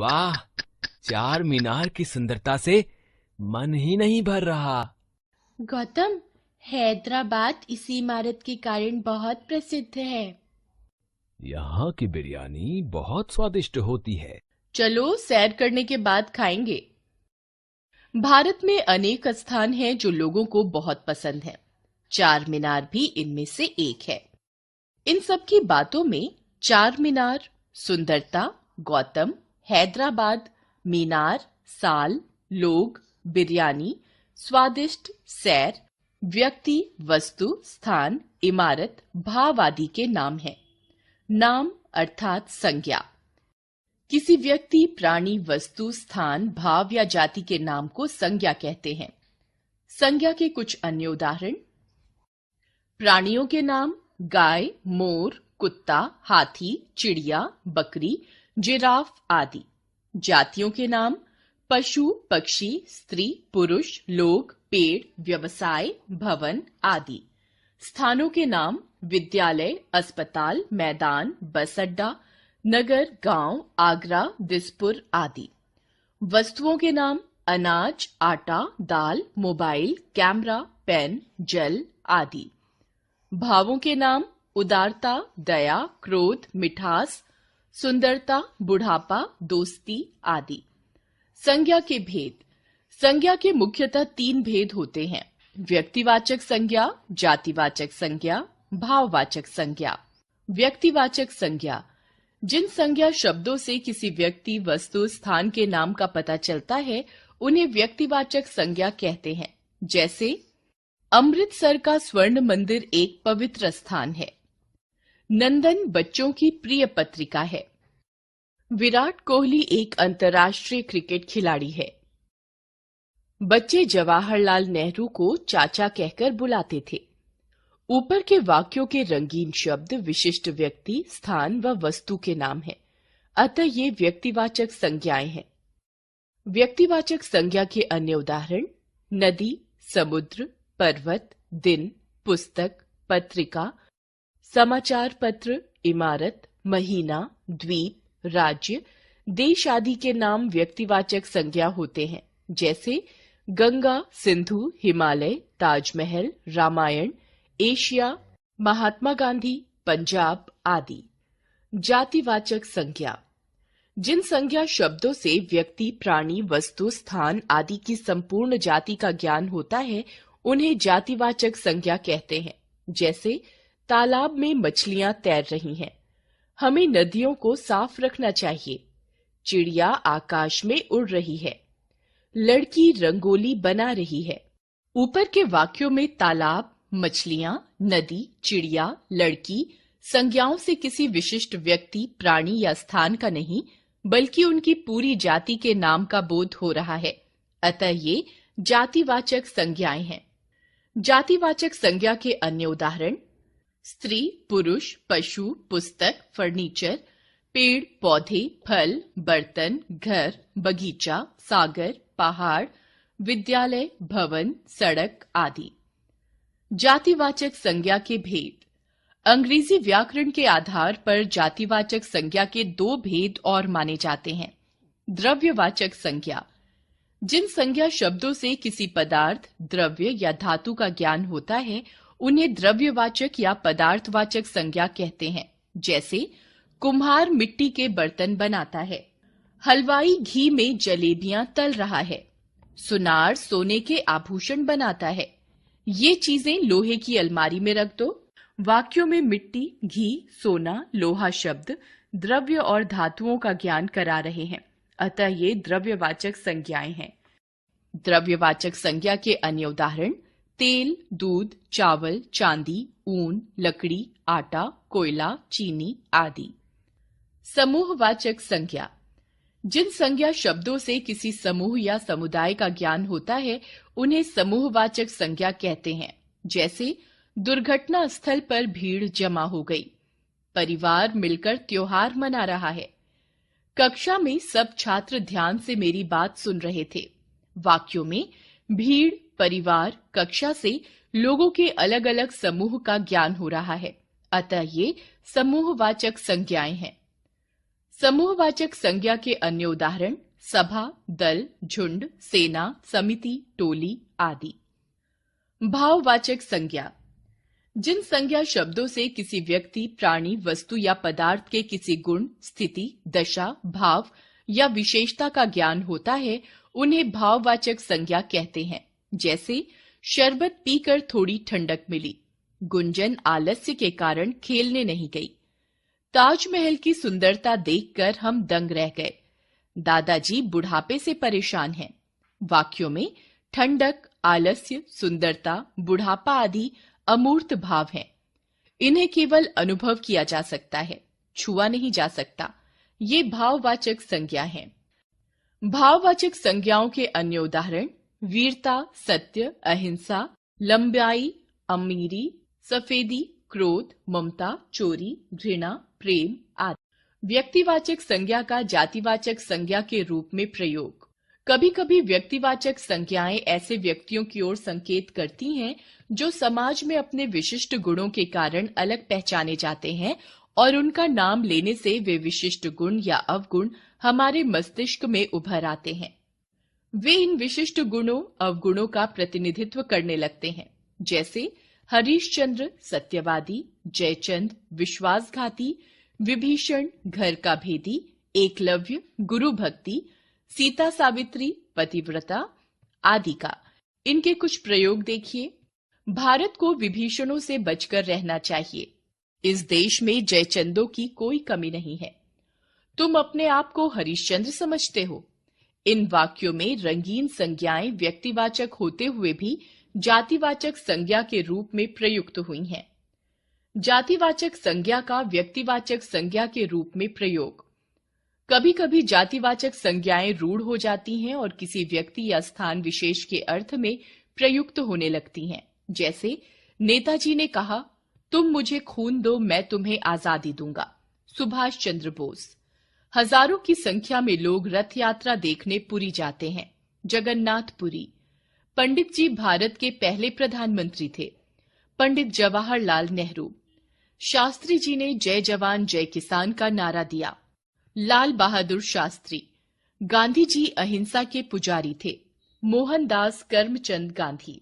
वाह, चार मीनार की सुंदरता से मन ही नहीं भर रहा। गौतम, हैदराबाद इसी इमारत के कारण बहुत प्रसिद्ध है। यहाँ की बिरयानी बहुत स्वादिष्ट होती है। चलो, सैर करने के बाद खाएंगे। भारत में अनेक स्थान हैं जो लोगों को बहुत पसंद है। चार मीनार भी इनमें से एक है। इन सब की बातों में चार मीनार, सुंदरता, गौतम, हैदराबाद, मीनार, साल, लोग, बिरयानी, स्वादिष्ट, सैर, व्यक्ति, वस्तु, स्थान, इमारत, भाव आदि के नाम हैं। नाम अर्थात संज्ञा। किसी व्यक्ति, प्राणी, वस्तु, स्थान, भाव या जाति के नाम को संज्ञा कहते हैं। संज्ञा के कुछ अन्य उदाहरण: प्राणियों के नाम गाय, मोर, कुत्ता, हाथी, चिड़िया, बकरी, जिराफ आदि। जातियों के नाम पशु, पक्षी, स्त्री, पुरुष, लोग, पेड़, व्यवसाय, भवन आदि। स्थानों के नाम विद्यालय, अस्पताल, मैदान, बस अड्डा, नगर, गांव, आगरा, दिसपुर आदि। वस्तुओं के नाम अनाज, आटा, दाल, मोबाइल, कैमरा, पेन, जल आदि। भावों के नाम उदारता, दया, क्रोध, मिठास, सुंदरता, बुढ़ापा, दोस्ती आदि। संज्ञा के भेद: संज्ञा के मुख्यतः तीन भेद होते हैं: व्यक्तिवाचक संज्ञा, जातिवाचक संज्ञा, भाववाचक संज्ञा। व्यक्तिवाचक संज्ञा: जिन संज्ञा शब्दों से किसी व्यक्ति, वस्तु, स्थान के नाम का पता चलता है, उन्हें व्यक्तिवाचक संज्ञा कहते हैं। जैसे अमृतसर का स्वर्ण मंदिर एक पवित्र स्थान है। नंदन बच्चों की प्रिय पत्रिका है। विराट कोहली एक अंतर्राष्ट्रीय क्रिकेट खिलाड़ी है। बच्चे जवाहरलाल नेहरू को चाचा कहकर बुलाते थे। ऊपर के वाक्यों के रंगीन शब्द विशिष्ट व्यक्ति, स्थान व वस्तु के नाम हैं, अतः ये व्यक्तिवाचक संज्ञाएं हैं। व्यक्तिवाचक संज्ञा के अन्य उदाहरण: नदी, समुद्र, पर्वत, दिन, पुस्तक, पत्रिका, समाचार पत्र, इमारत, महीना, द्वीप, राज्य, देश आदि के नाम व्यक्तिवाचक संज्ञा होते हैं। जैसे गंगा, सिंधु, हिमालय, ताजमहल, रामायण, एशिया, महात्मा गांधी, पंजाब आदि। जातिवाचक संज्ञा: जिन संज्ञा शब्दों से व्यक्ति, प्राणी, वस्तु, स्थान आदि की संपूर्ण जाति का ज्ञान होता है, उन्हें जातिवाचक संज्ञा कहते हैं। जैसे तालाब में मछलियां तैर रही हैं, हमें नदियों को साफ रखना चाहिए। चिड़िया आकाश में उड़ रही है, लड़की रंगोली बना रही है। ऊपर के वाक्यों में तालाब, मछलियां, नदी, चिड़िया, लड़की संज्ञाओं से किसी विशिष्ट व्यक्ति, प्राणी या स्थान का नहीं, बल्कि उनकी पूरी जाति के नाम का बोध हो रहा है, अतः ये जातिवाचक संज्ञाएं हैं। जातिवाचक संज्ञा के अन्य उदाहरण: स्त्री, पुरुष, पशु, पुस्तक, फर्नीचर, पेड़, पौधे, फल, बर्तन, घर, बगीचा, सागर, पहाड़, विद्यालय, भवन, सड़क आदि। जातिवाचक संज्ञा के भेद: अंग्रेजी व्याकरण के आधार पर जातिवाचक संज्ञा के दो भेद और माने जाते हैं। द्रव्यवाचक संज्ञा: जिन संज्ञा शब्दों से किसी पदार्थ, द्रव्य या धातु का ज्ञान होता है, उन्हें द्रव्यवाचक या पदार्थवाचक संज्ञा कहते हैं। जैसे कुम्हार मिट्टी के बर्तन बनाता है, हलवाई घी में जलेबियां तल रहा है, सुनार सोने के आभूषण बनाता है। ये चीजें लोहे की अलमारी में रख दो। वाक्यों में मिट्टी, घी, सोना, लोहा शब्द द्रव्य और धातुओं का ज्ञान करा रहे हैं, अतः ये द्रव्यवाचक संज्ञाएं हैं। द्रव्यवाचक संज्ञा के अन्य उदाहरण: तेल, दूध, चावल, चांदी, ऊन, लकड़ी, आटा, कोयला, चीनी आदि। समूहवाचक संज्ञा: जिन संज्ञा शब्दों से किसी समूह या समुदाय का ज्ञान होता है, उन्हें समूहवाचक संज्ञा कहते हैं। जैसे दुर्घटना स्थल पर भीड़ जमा हो गई, परिवार मिलकर त्योहार मना रहा है, कक्षा में सब छात्र ध्यान से मेरी बात सुन रहे थे। वाक्यों में भीड़, परिवार, कक्षा से लोगों के अलग अलग समूह का ज्ञान हो रहा है, अतः ये समूहवाचक संज्ञाएं हैं। समूहवाचक संज्ञा के अन्य उदाहरण सभा, दल, झुंड, सेना, समिति, टोली आदि। भाववाचक संज्ञा जिन संज्ञा शब्दों से किसी व्यक्ति, प्राणी, वस्तु या पदार्थ के किसी गुण, स्थिति, दशा, भाव या विशेषता का ज्ञान होता है, उन्हें भाववाचक संज्ञा कहते हैं। जैसे शरबत पीकर थोड़ी ठंडक मिली, गुंजन आलस्य के कारण खेलने नहीं गई, ताजमहल की सुंदरता देखकर हम दंग रह गए, दादाजी बुढ़ापे से परेशान हैं। वाक्यों में ठंडक, आलस्य, सुंदरता, बुढ़ापा आदि अमूर्त भाव हैं। इन्हें केवल अनुभव किया जा सकता है, छुआ नहीं जा सकता। ये भाववाचक संज्ञा हैं। भाववाचक संज्ञाओं के अन्य उदाहरण वीरता, सत्य, अहिंसा, लंबाई, अमीरी, सफेदी, क्रोध, ममता, चोरी, घृणा, प्रेम आदि। व्यक्तिवाचक संज्ञा का जातिवाचक संज्ञा के रूप में प्रयोग। कभी कभी व्यक्तिवाचक संज्ञाएं ऐसे व्यक्तियों की ओर संकेत करती हैं जो समाज में अपने विशिष्ट गुणों के कारण अलग पहचाने जाते हैं, और उनका नाम लेने से वे विशिष्ट गुण या अवगुण हमारे मस्तिष्क में उभर आते हैं। वे इन विशिष्ट गुणों, अवगुणों का प्रतिनिधित्व करने लगते हैं। जैसे हरीशचंद्र सत्यवादी, जयचंद विश्वासघाती, विभीषण घर का भेदी, एकलव्य गुरु भक्ति, सीता सावित्री पतिव्रता आदि का। इनके कुछ प्रयोग देखिए। भारत को विभीषणों से बचकर रहना चाहिए। इस देश में जयचंदों की कोई कमी नहीं है। तुम अपने आप को हरिश्चंद्र समझते हो। इन वाक्यों में रंगीन संज्ञाएं व्यक्तिवाचक होते हुए भी जातिवाचक संज्ञा के रूप में प्रयुक्त हुई हैं। जातिवाचक संज्ञा का व्यक्तिवाचक संज्ञा के रूप में प्रयोग। कभी कभी जातिवाचक संज्ञाएं रूढ़ हो जाती हैं और किसी व्यक्ति या स्थान विशेष के अर्थ में प्रयुक्त होने लगती हैं। जैसे नेताजी ने कहा, तुम मुझे खून दो, मैं तुम्हें आजादी दूंगा। सुभाष चंद्र बोस। हजारों की संख्या में लोग रथ यात्रा देखने पुरी जाते हैं। जगन्नाथपुरी। पंडित जी भारत के पहले प्रधानमंत्री थे। पंडित जवाहरलाल नेहरू। शास्त्री जी ने जय जवान जय किसान का नारा दिया। लाल बहादुर शास्त्री। गांधी जी अहिंसा के पुजारी थे। मोहनदास करमचंद गांधी।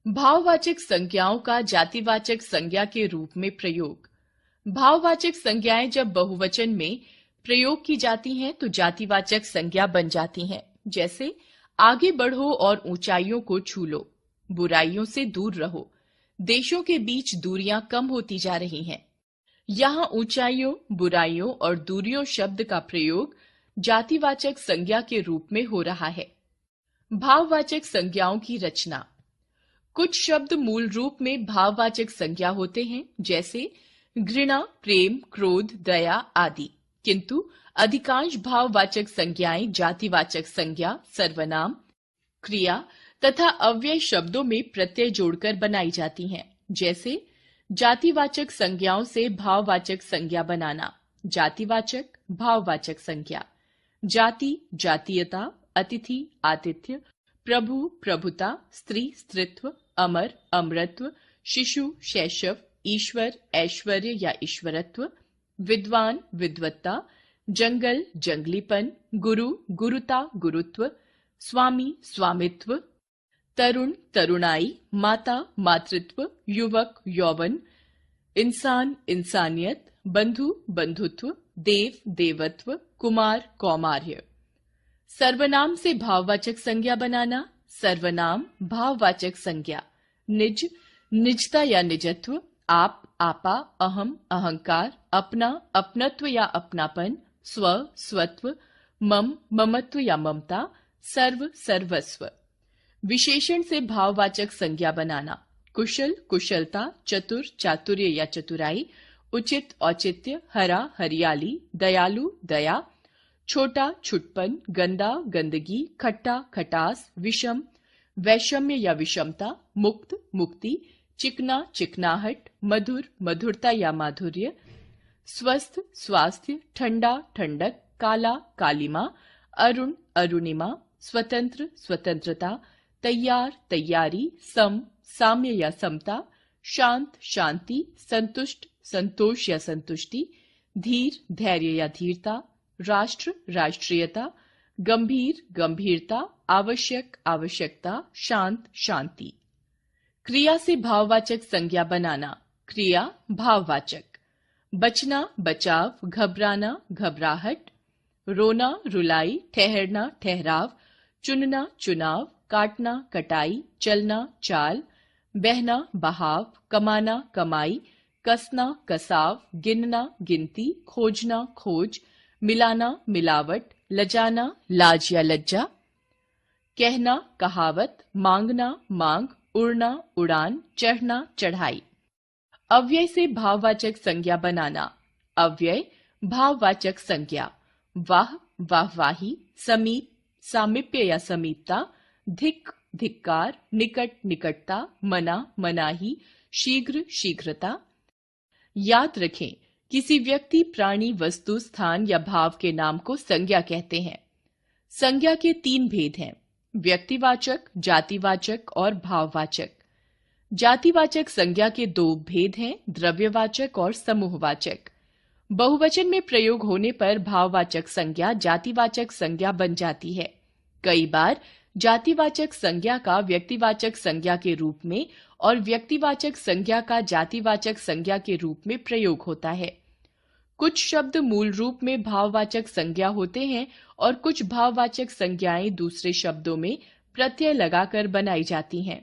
भाववाचक संज्ञाओं का जातिवाचक संज्ञा के रूप में प्रयोग। भाववाचक संज्ञाएं जब बहुवचन में प्रयोग की जाती हैं तो जातिवाचक संज्ञा बन जाती हैं। जैसे आगे बढ़ो और ऊंचाइयों को छू लो, बुराइयों से दूर रहो, देशों के बीच दूरियां कम होती जा रही हैं। यहाँ ऊंचाइयों, बुराइयों और दूरियों शब्द का प्रयोग जातिवाचक संज्ञा के रूप में हो रहा है। भाववाचक संज्ञाओं की रचना। कुछ शब्द मूल रूप में भाववाचक संज्ञा होते हैं, जैसे घृणा, प्रेम, क्रोध, दया आदि, किंतु अधिकांश भाववाचक संज्ञाएं जातिवाचक संज्ञा, सर्वनाम, क्रिया तथा अव्यय शब्दों में प्रत्यय जोड़कर बनाई जाती हैं। जैसे जातिवाचक संज्ञाओं से भाववाचक संज्ञा बनाना। जातिवाचक, भाववाचक संज्ञा। जाति, जातीयता, अतिथि, आतिथ्य, प्रभु, प्रभुता, स्त्री, स्त्रीत्व, अमर, अमरत्व, शिशु, शैशव, ईश्वर, ऐश्वर्य या ईश्वरत्व, विद्वान, विद्वत्ता, जंगल, जंगलीपन, गुरु, गुरुता, गुरुत्व, स्वामी, स्वामित्व, तरुण, तरुणाई, माता, मातृत्व, युवक, यौवन, इंसान, इंसानियत, बंधु, बंधुत्व, देव, देवत्व, कुमार, कौमार्य। सर्वनाम से भाववाचक संज्ञा बनाना। सर्वनाम, भाववाचक संज्ञा। निज, निजता या निजत्व, आप, आपा, अहम, अहंकार, अपना, अपनत्व या अपनापन, स्व, स्वत्व, मम, ममत्व या ममता, सर्व, सर्वस्व। विशेषण से भाववाचक संज्ञा बनाना। कुशल, कुशलता, चतुर, चातुर्य या चतुराई, उचित, औचित्य, हरा, हरियाली, दयालु, दया, छोटा, छुटपन, गंदा, गंदगी, खट्टा, खटास, विषम, वैषम्य या विषमता, मुक्त, मुक्ति, चिकना, चिकनाहट, मधुर, मधुरता या माधुर्य, स्वस्थ, स्वास्थ्य, ठंडा, ठंडक, काला, कालिमा, अरुण, अरुणिमा, स्वतंत्र, स्वतंत्रता, तैयार, तैयारी, सम, साम्य या समता, शांत, शांति, संतुष्ट, संतोष या संतुष्टि, धीर, धैर्य या धीरता, राष्ट्र, राष्ट्रीयता, गंभीर, गंभीरता, आवश्यक, आवश्यकता, शांत, शांति। क्रिया से भाववाचक संज्ञा बनाना। क्रिया भाववाचक। बचना, बचाव, घबराना, घबराहट, रोना, रुलाई, ठहरना, ठहराव, चुनना, चुनाव, काटना, कटाई, चलना, चाल, बहना, बहाव, कमाना, कमाई, कसना, कसाव, गिनना, गिनती, खोजना, खोज, मिलाना, मिलावट, लजाना, लाज या लज्जा, कहना, कहावत, मांगना, मांग, उड़ना, उड़ान, चढ़ना, चढ़ाई। अव्यय से भाववाचक संज्ञा बनाना। अव्यय भाववाचक संज्ञा। वाह, वाहवाही, समीप, सामीप्य या समीपता, धिक, धिक्कार, निकट, निकटता, मना, मनाही, शीघ्र, शीघ्रता। याद रखें, किसी व्यक्ति, प्राणी, वस्तु, स्थान या भाव के नाम को संज्ञा कहते हैं। संज्ञा के 3 भेद हैं: व्यक्तिवाचक, जातिवाचक और भाववाचक। जातिवाचक संज्ञा के 2 भेद हैं: द्रव्यवाचक और समूहवाचक। बहुवचन में प्रयोग होने पर भाववाचक संज्ञा जातिवाचक संज्ञा बन जाती है। कई बार जातिवाचक संज्ञा का व्यक्तिवाचक संज्ञा के रूप में और व्यक्तिवाचक संज्ञा का जातिवाचक संज्ञा के रूप में प्रयोग होता है। कुछ शब्द मूल रूप में भाववाचक संज्ञा होते हैं और कुछ भाववाचक संज्ञाएं दूसरे शब्दों में प्रत्यय लगाकर बनाई जाती हैं।